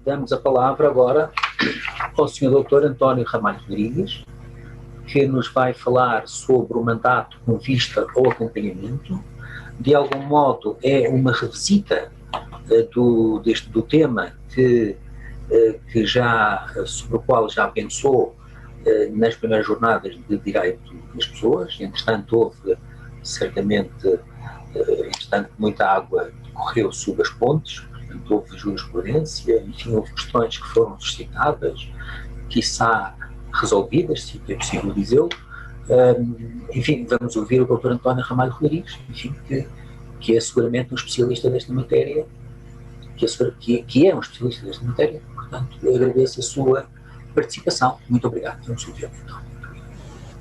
Damos a palavra agora ao Sr. Dr. António Ramalho Rodrigues, que nos vai falar sobre o mandato com vista ao acompanhamento. De algum modo é uma revisita do tema sobre o qual já pensou nas primeiras jornadas de direito das pessoas. Entretanto, houve certamente muita água correu sob as pontes, portanto, houve jurisprudência, enfim, houve questões que foram suscitadas, quiçá resolvidas, se é possível dizê-lo. Enfim, vamos ouvir o Dr. António Ramalho Rodrigues, enfim, que é seguramente um especialista desta matéria, que é um especialista desta matéria, portanto, eu agradeço a sua participação. Muito obrigado. Vamos ouvir, então.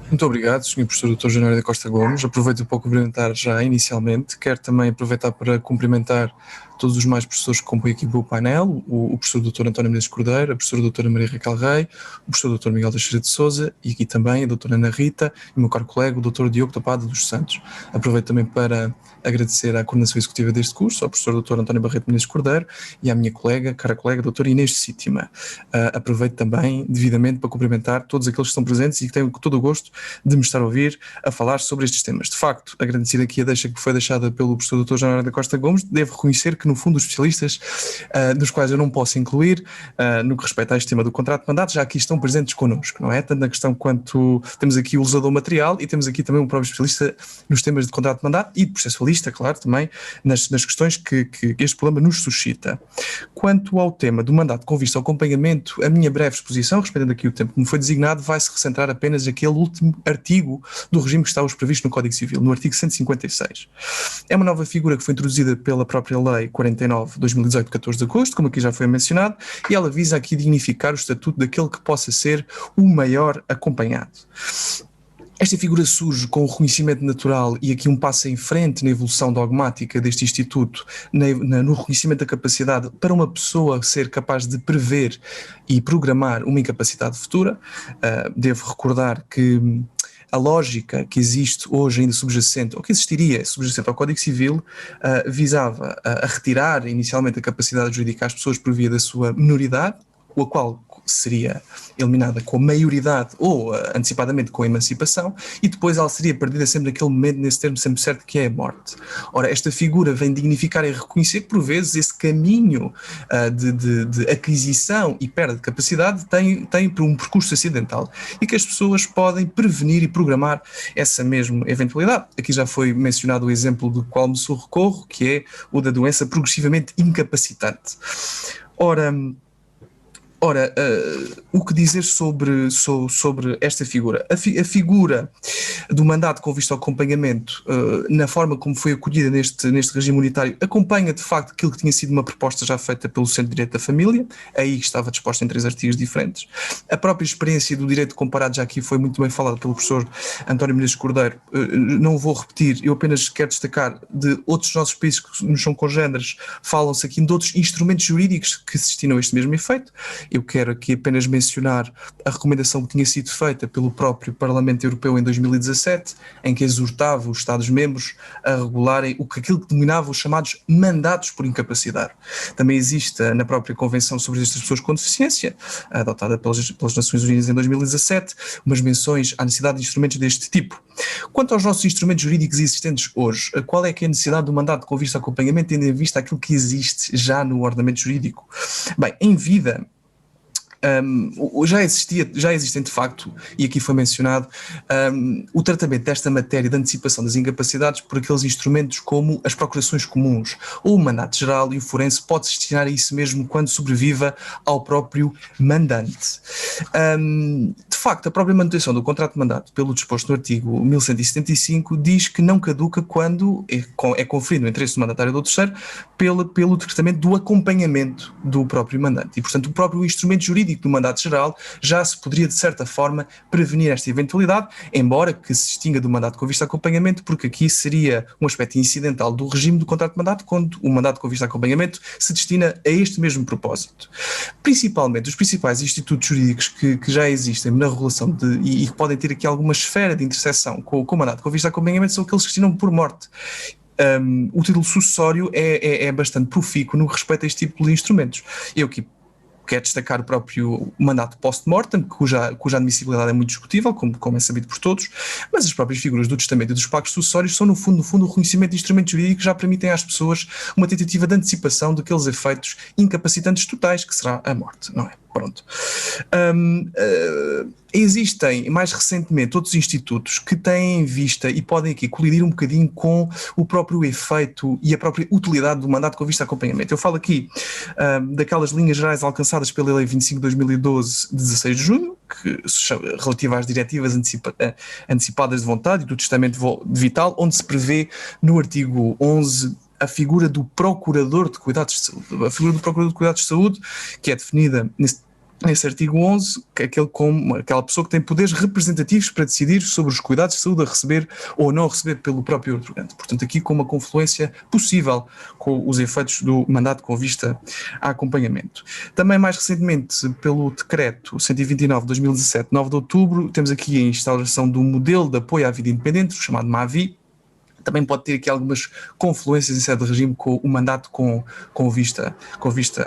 Muito obrigado, Sr. Professor Dr. Januário da Costa Gomes. Aproveito para cumprimentar já inicialmente. Quero também aproveitar para cumprimentar todos os mais professores que compõem aqui o painel, o professor Dr. António Menezes Cordeiro, a professora Dra. Maria Raquel Rei, o professor Dr. Miguel Teixeira de Sousa e aqui também a Dra. Ana Rita e o meu caro colega, o Dr. Diogo Tapada dos Santos. Aproveito também para agradecer à coordenação executiva deste curso, ao professor Dr. António Barreto Menezes Cordeiro e à minha cara colega, Dra. Inês Sítima. Aproveito também devidamente para cumprimentar todos aqueles que estão presentes e que têm todo o gosto de me estar a ouvir a falar sobre estes temas. De facto, agradecer aqui a deixa que foi deixada pelo professor Dr. Januário da Costa Gomes, devo reconhecer que, no fundo, os especialistas dos quais eu não posso incluir, no que respeita a este tema do contrato de mandato, já aqui estão presentes connosco, não é? Tanto na questão quanto temos aqui o legislador material e temos aqui também um próprio especialista nos temas de contrato de mandato e processualista, claro, também nas questões que este problema nos suscita. Quanto ao tema do mandato com vista ao acompanhamento, a minha breve exposição, respeitando aqui o tempo que me foi designado, vai-se recentrar apenas naquele último artigo do regime que está hoje previsto no Código Civil, no artigo 156. É uma nova figura que foi introduzida pela própria Lei 49/2018, 14 de agosto, como aqui já foi mencionado, e ela visa aqui dignificar o estatuto daquele que possa ser o maior acompanhado. Esta figura surge com o reconhecimento natural e aqui um passo em frente na evolução dogmática deste instituto, no reconhecimento da capacidade para uma pessoa ser capaz de prever e programar uma incapacidade futura. Devo recordar que a lógica que existe hoje ainda subjacente, ou que existiria subjacente ao Código Civil, visava a retirar inicialmente a capacidade jurídica às pessoas por via da sua minoridade, a qual seria eliminada com a maioridade ou antecipadamente com a emancipação, e depois ela seria perdida sempre naquele momento, nesse termo sempre certo que é a morte. Ora, esta figura vem dignificar e reconhecer que por vezes esse caminho de aquisição e perda de capacidade tem por um percurso acidental e que as pessoas podem prevenir e programar essa mesma eventualidade. Aqui já foi mencionado o exemplo do qual me recorro, que é o da doença progressivamente incapacitante. Ora, o que dizer sobre esta figura? A figura do mandato com vista ao acompanhamento, na forma como foi acolhida neste regime unitário, acompanha de facto aquilo que tinha sido uma proposta já feita pelo Centro de Direito da Família, aí estava disposta em 3 artigos diferentes. A própria experiência do direito comparado já aqui foi muito bem falada pelo professor António Menezes Cordeiro, não vou repetir, eu apenas quero destacar de outros nossos países que nos são congêneres, falam-se aqui de outros instrumentos jurídicos que se destinam a este mesmo efeito. Eu quero aqui apenas mencionar a recomendação que tinha sido feita pelo próprio Parlamento Europeu em 2017, em que exortava os Estados-membros a regularem aquilo que denominava os chamados mandatos por incapacidade. Também existe na própria Convenção sobre estas pessoas com deficiência, adotada pelas Nações Unidas em 2017, umas menções à necessidade de instrumentos deste tipo. Quanto aos nossos instrumentos jurídicos existentes hoje, qual é que é a necessidade do mandato com vista ao acompanhamento, tendo em vista aquilo que existe já no ordenamento jurídico? Bem, em vida, já existem de facto, e aqui foi mencionado, o tratamento desta matéria de antecipação das incapacidades por aqueles instrumentos como as procurações comuns ou o mandato geral, e o forense pode-se destinar a isso mesmo quando sobreviva ao próprio mandante. De facto, a própria manutenção do contrato de mandato, pelo disposto no artigo 1175, diz que não caduca quando é conferido no interesse do mandatário do terceiro pelo decretamento do acompanhamento do próprio mandante. E, portanto, o próprio instrumento jurídico do mandato geral já se poderia, de certa forma, prevenir esta eventualidade, embora que se distinga do mandato com vista a acompanhamento, porque aqui seria um aspecto incidental do regime do contrato de mandato, quando o mandato com vista a acompanhamento se destina a este mesmo propósito. Principalmente, os principais institutos jurídicos que já existem na regulação e que podem ter aqui alguma esfera de interseção com o mandato com vista a acompanhamento são aqueles que se destinam por morte. o título sucessório é bastante profícuo no que respeita a este tipo de instrumentos. Eu aqui quero destacar o próprio mandato post-mortem, cuja admissibilidade é muito discutível, como é sabido por todos, mas as próprias figuras do testamento e dos pactos sucessórios são, no fundo, o reconhecimento de instrumentos jurídicos que já permitem às pessoas uma tentativa de antecipação daqueles efeitos incapacitantes totais, que será a morte, não é? Pronto. Existem, mais recentemente, outros institutos que têm em vista e podem aqui colidir um bocadinho com o próprio efeito e a própria utilidade do mandato com vista a acompanhamento. Eu falo aqui daquelas linhas gerais alcançadas pela Lei 25 de 2012, de 16 de junho, relativa às diretivas antecipadas de vontade e do testamento vital, onde se prevê no artigo 11 a figura do Procurador de Cuidados de Saúde. A figura do Procurador de Cuidados de Saúde, que é definida nesse artigo 11, que é aquela pessoa que tem poderes representativos para decidir sobre os cuidados de saúde a receber ou não receber pelo próprio otorgante. Portanto, aqui com uma confluência possível com os efeitos do mandato com vista a acompanhamento. Também, mais recentemente, pelo Decreto 129 de 2017, 9 de outubro, temos aqui a instalação do modelo de apoio à vida independente, chamado MAVI. Também pode ter aqui algumas confluências em sede de regime com o mandato com vista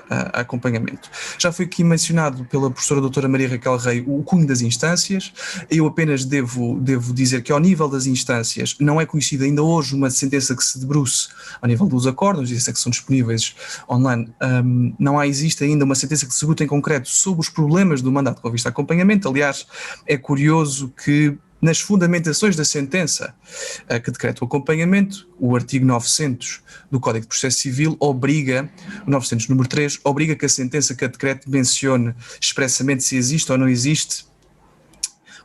a acompanhamento. Já foi aqui mencionado pela professora doutora Maria Raquel Rei o cunho das instâncias. Eu apenas devo dizer que ao nível das instâncias não é conhecida ainda hoje uma sentença que se debruce ao nível dos acordos, isso é que são disponíveis online. Não existe ainda uma sentença que se debruce em concreto sobre os problemas do mandato com vista a acompanhamento. Aliás, é curioso que nas fundamentações da sentença que decreta o acompanhamento, o artigo 900 do Código de Processo Civil obriga, o 900 número 3, obriga que a sentença que a decrete mencione expressamente se existe ou não existe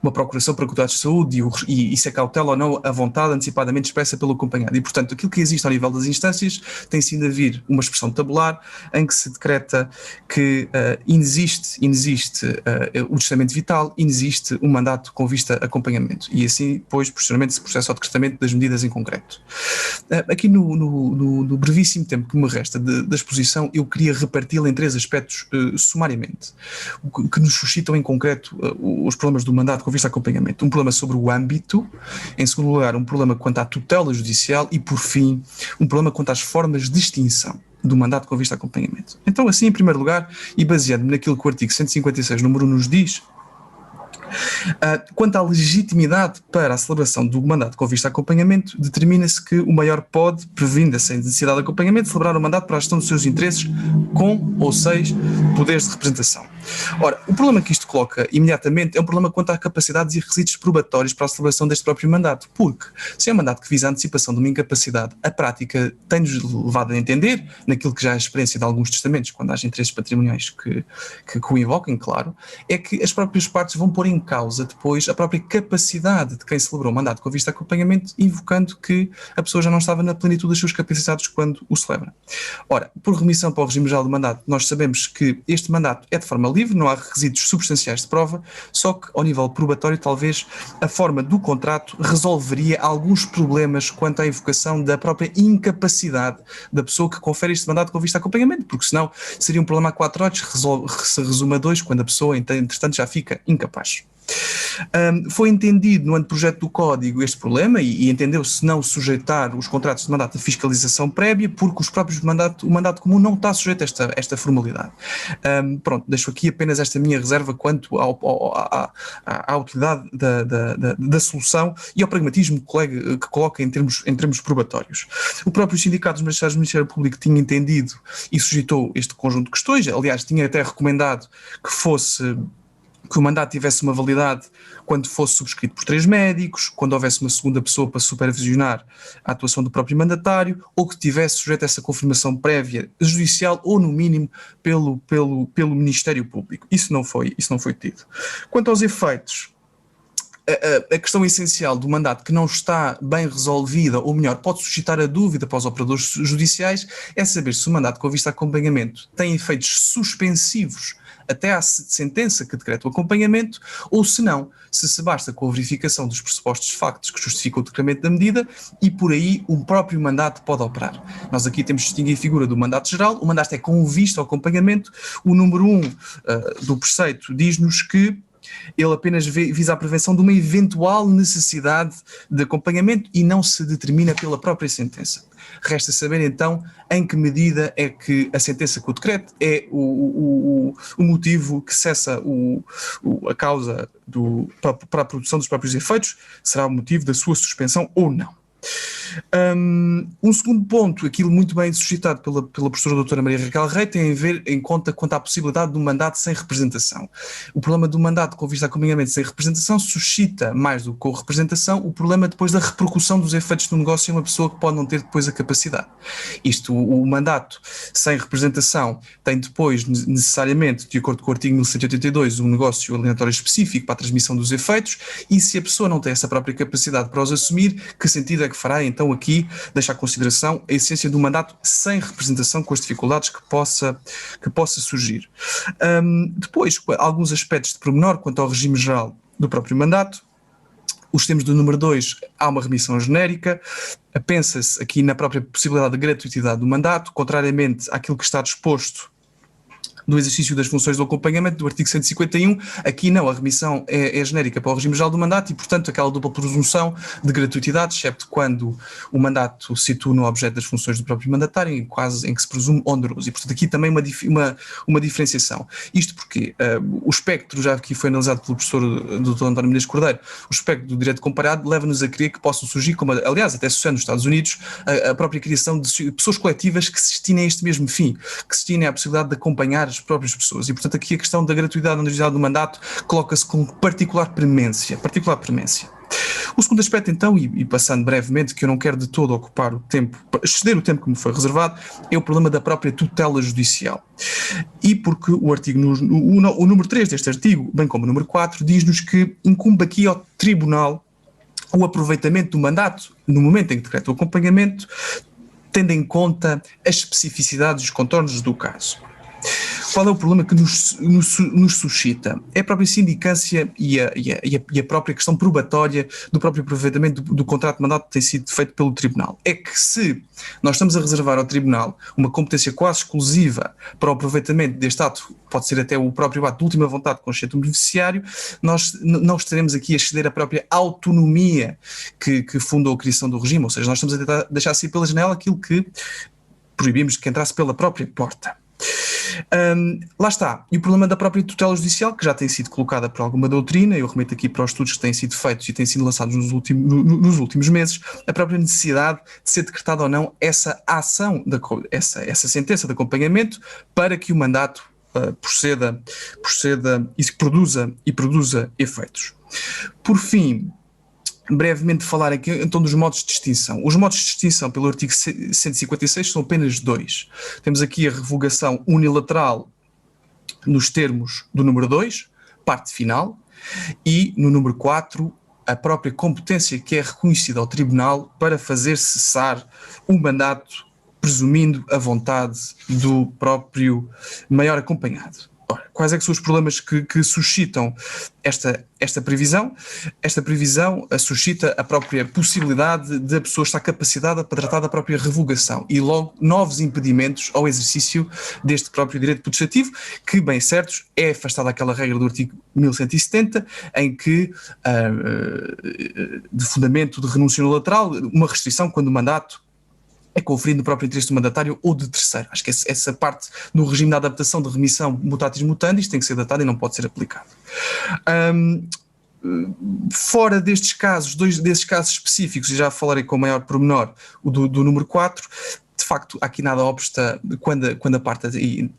uma procuração para cuidados de saúde e se cautela ou não a vontade antecipadamente expressa pelo acompanhado. E, portanto, aquilo que existe ao nível das instâncias tem sido a vir uma expressão tabular em que se decreta que inexiste o testamento vital, inexiste um mandato com vista a acompanhamento. E assim, depois, posteriormente, se processa ao decretamento das medidas em concreto. Aqui no brevíssimo tempo que me resta da exposição, eu queria reparti-la em 3 aspectos sumariamente, que nos suscitam em concreto os problemas do mandato com vista a acompanhamento. Um problema sobre o âmbito, em segundo lugar, um problema quanto à tutela judicial e, por fim, um problema quanto às formas de extinção do mandato com vista a acompanhamento. Então, assim, em primeiro lugar, e baseado naquilo que o artigo 156, número 1, nos diz, quanto à legitimidade para a celebração do mandato com vista a acompanhamento, determina-se que o maior pode, prevendo sem necessidade de acompanhamento, celebrar o mandato para a gestão dos seus interesses com ou sem poderes de representação. Ora, o problema que isto coloca imediatamente é um problema quanto a capacidades e requisitos probatórios para a celebração deste próprio mandato, porque se é um mandato que visa a antecipação de uma incapacidade, a prática tem-nos levado a entender, naquilo que já é a experiência de alguns testamentos, quando há interesses patrimoniais que o invoquem, claro, é que as próprias partes vão pôr em causa depois a própria capacidade de quem celebrou o mandato com vista a acompanhamento, invocando que a pessoa já não estava na plenitude das suas capacidades quando o celebra. Ora, por remissão para o regime geral do mandato, nós sabemos que este mandato é de forma livre, não há requisitos substanciais de prova, só que ao nível probatório talvez a forma do contrato resolveria alguns problemas quanto à invocação da própria incapacidade da pessoa que confere este mandato com vista a acompanhamento, porque senão seria um problema a 4 olhos, se resume a 2, quando a pessoa, entretanto, já fica incapaz. Foi entendido no anteprojeto do Código este problema e entendeu-se não sujeitar os contratos de mandato a fiscalização prévia, porque o mandato comum não está sujeito a esta formalidade. Pronto, deixo aqui apenas esta minha reserva quanto à utilidade da solução e ao pragmatismo que coloca em termos probatórios. O próprio Sindicato dos Magistrados do Ministério Público tinha entendido e suscitou este conjunto de questões, aliás, tinha até recomendado que o mandato tivesse uma validade quando fosse subscrito por 3 médicos, quando houvesse uma segunda pessoa para supervisionar a atuação do próprio mandatário, ou que tivesse sujeito a essa confirmação prévia judicial ou, no mínimo, pelo Ministério Público. Isso não foi tido. Quanto aos efeitos, a questão essencial do mandato que não está bem resolvida, ou melhor, pode suscitar a dúvida para os operadores judiciais, é saber se o mandato com vista a acompanhamento tem efeitos suspensivos até à sentença que decreta o acompanhamento, ou se não, se basta com a verificação dos pressupostos de factos que justificam o decretamento da medida e por aí o próprio mandato pode operar. Nós aqui temos de distinguir a figura do mandato geral. O mandato é com vista ao acompanhamento. O número 1 do preceito diz-nos que ele apenas visa a prevenção de uma eventual necessidade de acompanhamento e não se determina pela própria sentença. Resta saber então em que medida é que a sentença com o decreto é o motivo que cessa a causa para a produção dos próprios efeitos, será o motivo da sua suspensão ou não. Um segundo ponto, aquilo muito bem suscitado pela professora doutora Maria Raquel Rei, tem a ver em conta quanto à possibilidade de um mandato sem representação. O problema do mandato com vista a acompanhamento sem representação suscita, mais do que com representação, o problema depois da repercussão dos efeitos do negócio em uma pessoa que pode não ter depois a capacidade. O mandato sem representação tem depois, necessariamente, de acordo com o artigo 1182, um negócio alienatório específico para a transmissão dos efeitos, e se a pessoa não tem essa própria capacidade para os assumir, que sentido é que fará então aqui deixar em consideração a essência do mandato sem representação, com as dificuldades que possa surgir. Depois, alguns aspectos de pormenor quanto ao regime geral do próprio mandato. Os termos do número 2, há uma remissão genérica, pensa-se aqui na própria possibilidade de gratuitidade do mandato, contrariamente àquilo que está disposto do exercício das funções do acompanhamento do artigo 151, aqui não, a remissão é genérica para o regime geral do mandato e, portanto, aquela dupla presunção de gratuitidade, excepto quando o mandato se situa no objeto das funções do próprio mandatário, em casos em que se presume oneroso. E, portanto, aqui também uma diferenciação. Isto porque o espectro, já aqui foi analisado pelo professor Dr. António Menezes Cordeiro, o espectro do direito comparado leva-nos a crer que possam surgir, como aliás até sucede nos Estados Unidos, a própria criação de pessoas coletivas que se destinem a este mesmo fim, que se destinem à possibilidade de acompanhar as próprias pessoas. E, portanto, aqui a questão da gratuidade e onerosidade do mandato coloca-se com particular premência. O segundo aspecto, então, e passando brevemente, que eu não quero de todo ocupar o tempo, exceder o tempo que me foi reservado, é o problema da própria tutela judicial. E porque o artigo, o número 3 deste artigo, bem como o número 4, diz-nos que incumbe aqui ao Tribunal o aproveitamento do mandato no momento em que decreta o acompanhamento, tendo em conta as especificidades e os contornos do caso. Qual é o problema que nos suscita? É a própria sindicância e a própria questão probatória do próprio aproveitamento do contrato de mandato que tem sido feito pelo Tribunal. É que se nós estamos a reservar ao Tribunal uma competência quase exclusiva para o aproveitamento deste ato, pode ser até o próprio ato de última vontade consciente do beneficiário, nós não estaremos aqui a exceder a própria autonomia que fundou a criação do regime, ou seja, nós estamos a tentar deixar sair pela janela aquilo que proibimos que entrasse pela própria porta. Lá está, e o problema da própria tutela judicial, que já tem sido colocada por alguma doutrina, eu remeto aqui para os estudos que têm sido feitos e têm sido lançados nos últimos meses, a própria necessidade de ser decretada ou não essa ação, essa sentença de acompanhamento para que o mandato proceda e produza efeitos. Por fim, brevemente falar aqui então dos modos de distinção. Os modos de distinção pelo artigo 156 são apenas dois. Temos aqui a revogação unilateral nos termos do número 2, parte final, e no número 4, a própria competência que é reconhecida ao Tribunal para fazer cessar o mandato, presumindo a vontade do próprio maior acompanhado. Ora, quais é que são os problemas que suscitam esta previsão? Esta previsão suscita a própria possibilidade de a pessoa estar capacitada para tratar da própria revogação e logo novos impedimentos ao exercício deste próprio direito putestativo, que, bem certos, é afastada aquela regra do artigo 1170, em que, de fundamento de renúncia unilateral, uma restrição quando o mandato é conferido no próprio interesse do mandatário ou de terceiro. Acho que essa parte do regime de adaptação de remissão mutatis mutandis tem que ser datada e não pode ser aplicado. Fora destes casos, desses casos específicos, e já falarei com maior pormenor, o do número 4, de facto, aqui nada obsta, quando a parte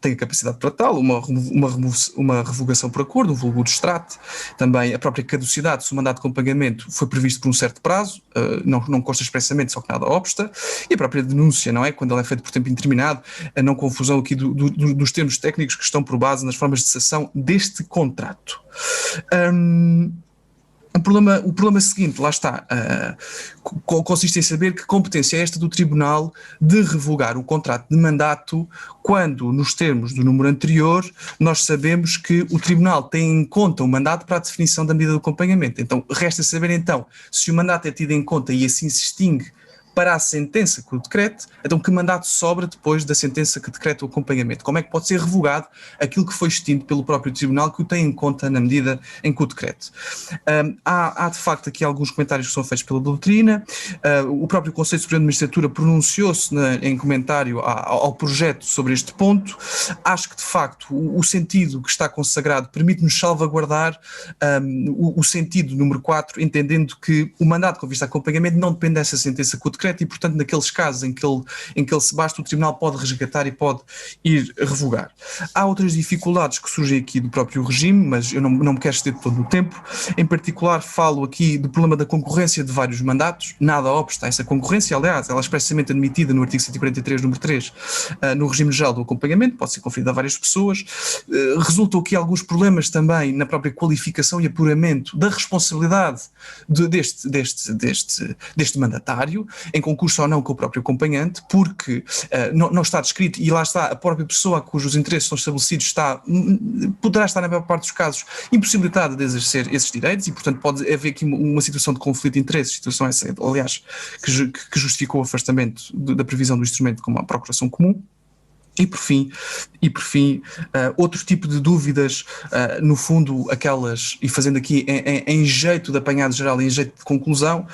tem a capacidade para tal, uma revogação por acordo, o vulgo do extrato, também a própria caducidade, se o mandato de acompanhamento foi previsto por um certo prazo, não consta expressamente, só que nada obsta, e a própria denúncia, não é? Quando ela é feita por tempo indeterminado, a não confusão aqui dos termos técnicos que estão por base nas formas de cessação deste contrato. O problema seguinte, lá está, consiste em saber que competência é esta do Tribunal de revogar o contrato de mandato quando, nos termos do número anterior, nós sabemos que o Tribunal tem em conta o mandato para a definição da medida de acompanhamento. Então, resta saber então se o mandato é tido em conta e assim se extingue para a sentença que o decrete, então que mandato sobra depois da sentença que decreta o acompanhamento? Como é que pode ser revogado aquilo que foi extinto pelo próprio Tribunal, que o tem em conta na medida em que o decrete? Há de facto aqui alguns comentários que são feitos pela doutrina. O próprio Conselho Superior de Magistratura pronunciou-se em comentário ao projeto sobre este ponto. Acho que de facto o sentido que está consagrado permite-nos salvaguardar o sentido número 4, entendendo que o mandato com vista a acompanhamento não depende dessa sentença com o decreto e, portanto, naqueles casos em que ele se basta, o Tribunal pode resgatar e pode ir revogar. Há outras dificuldades que surgem aqui do próprio regime, mas eu não me quero exceder todo o tempo. Em particular, falo aqui do problema da concorrência de vários mandatos. Nada obsta a essa concorrência, aliás, ela é expressamente admitida no artigo 143, número 3, no regime geral do acompanhamento, pode ser conferida a várias pessoas. Resultam aqui alguns problemas também na própria qualificação e apuramento da responsabilidade deste mandatário, em concurso ou não com o próprio acompanhante, porque não está descrito, e lá está, a própria pessoa cujos interesses são estabelecidos poderá estar, na maior parte dos casos, impossibilitada de exercer esses direitos, e, portanto, pode haver aqui uma situação de conflito de interesses, situação essa, aliás, que justificou o afastamento da previsão do instrumento como a procuração comum. E por fim, outro tipo de dúvidas, no fundo, aquelas, e fazendo aqui em jeito de apanhado geral, em jeito de conclusão,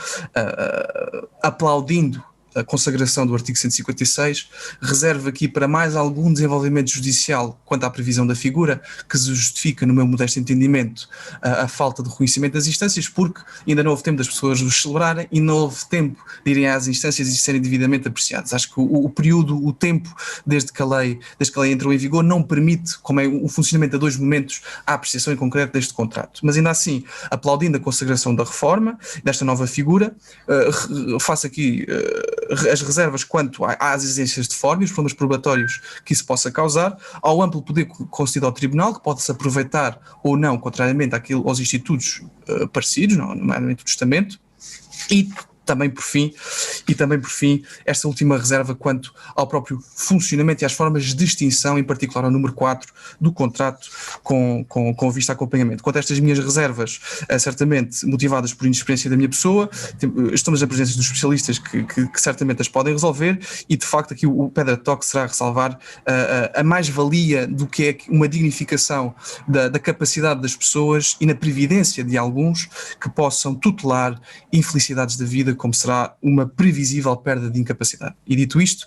aplaudindo a consagração do artigo 156, reserva aqui para mais algum desenvolvimento judicial quanto à previsão da figura, que se justifica, no meu modesto entendimento, a falta de reconhecimento das instâncias, porque ainda não houve tempo das pessoas os celebrarem e não houve tempo de irem às instâncias e serem devidamente apreciados. Acho que o tempo desde que a lei entrou em vigor não permite, como é o funcionamento a dois momentos, a apreciação em concreto deste contrato. Mas ainda assim, aplaudindo a consagração da reforma, desta nova figura, faço aqui as reservas quanto às exigências de forma e os problemas probatórios que isso possa causar, ao amplo poder concedido ao Tribunal, que pode-se aproveitar ou não, contrariamente aos institutos parecidos, nomeadamente o testamento, e também por fim, esta última reserva quanto ao próprio funcionamento e às formas de extinção, em particular ao número 4 do contrato com vista a acompanhamento. Quanto a estas minhas reservas, certamente motivadas por inexperiência da minha pessoa, estamos na presença dos especialistas que certamente as podem resolver, e de facto aqui o pedra de toque será ressalvar a mais-valia do que é uma dignificação da capacidade das pessoas e na previdência de alguns que possam tutelar infelicidades da vida, como será uma previsível perda de incapacidade. E dito isto,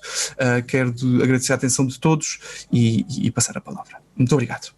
quero agradecer a atenção de todos e passar a palavra. Muito obrigado.